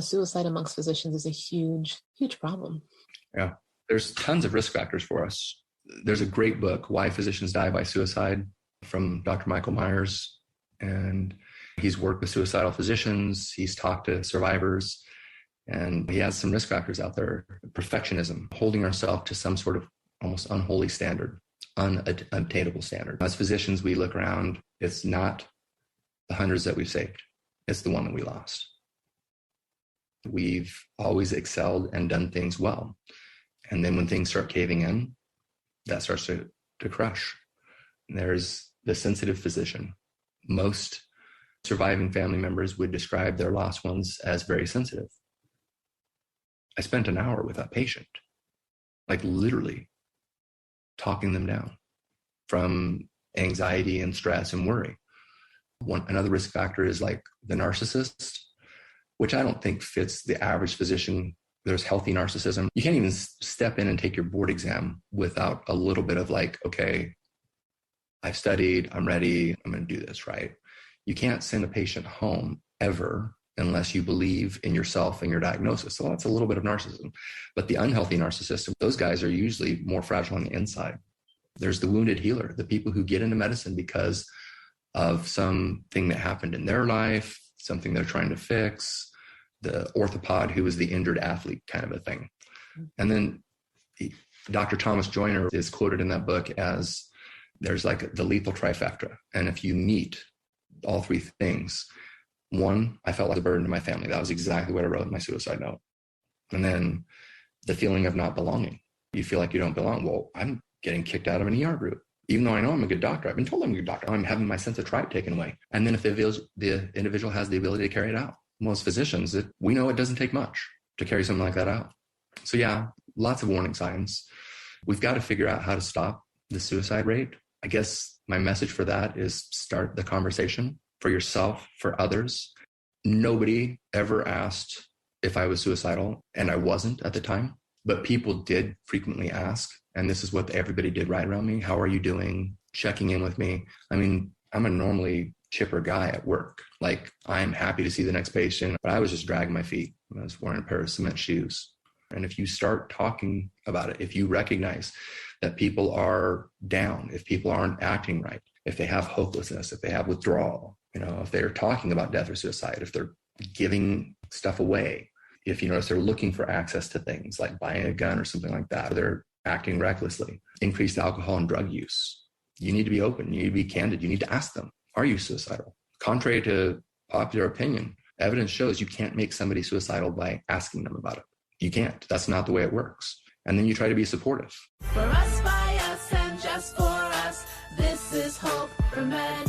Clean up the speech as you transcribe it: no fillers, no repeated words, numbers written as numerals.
suicide amongst physicians is a huge, huge problem. Yeah. There's tons of risk factors for us. There's a great book, Why Physicians Die by Suicide, from Dr. Michael Myers. And he's worked with suicidal physicians. He's talked to survivors. And he has some risk factors out there. Perfectionism, holding ourselves to some sort of almost unholy standard, unobtainable standard. As physicians, we look around. It's not the hundreds that we've saved. It's the one that we lost. We've always excelled and done things well. And then when things start caving in, that starts to crush. And there's the sensitive physician. Most surviving family members would describe their lost ones as very sensitive. I spent an hour with that patient, like literally talking them down from anxiety and stress and worry. Another risk factor is like the narcissist, which I don't think fits the average physician. There's healthy narcissism. You can't even step in and take your board exam without a little bit of like, okay, I've studied, I'm ready, I'm going to do this, right? You can't send a patient home ever unless you believe in yourself and your diagnosis. So that's a little bit of narcissism. But the unhealthy narcissist, those guys are usually more fragile on the inside. There's the wounded healer, the people who get into medicine because of something that happened in their life, something they're trying to fix, the orthopod who is the injured athlete kind of a thing. And then Dr. Thomas Joyner is quoted in that book as there's like the lethal trifecta. And if you meet all three things, one, I felt like a burden to my family. That was exactly what I wrote in my suicide note. And then the feeling of not belonging. You feel like you don't belong. Well, I'm getting kicked out of an ER group. Even though I know I'm a good doctor, I've been told I'm a good doctor. I'm having my sense of tribe taken away. And then if the individual has the ability to carry it out, most physicians, we know it doesn't take much to carry something like that out. So yeah, lots of warning signs. We've got to figure out how to stop the suicide rate. I guess my message for that is start the conversation for yourself, for others. Nobody ever asked if I was suicidal, and I wasn't at the time, but people did frequently ask. And this is what everybody did right around me. How are you doing? Checking in with me. I mean, I'm a normally chipper guy at work. Like, I'm happy to see the next patient, but I was just dragging my feet. I was wearing a pair of cement shoes. And if you start talking about it, if you recognize that people are down, if people aren't acting right, if they have hopelessness, if they have withdrawal, if they're talking about death or suicide, if they're giving stuff away, if you notice they're looking for access to things like buying a gun or something like that, or they're acting recklessly, increased alcohol and drug use, you need to be open. You need to be candid. You need to ask them, are you suicidal? Contrary to popular opinion, evidence shows you can't make somebody suicidal by asking them about it. You can't. That's not the way it works. And then you try to be supportive. For us, by us, and just for us, this is Hope for Med.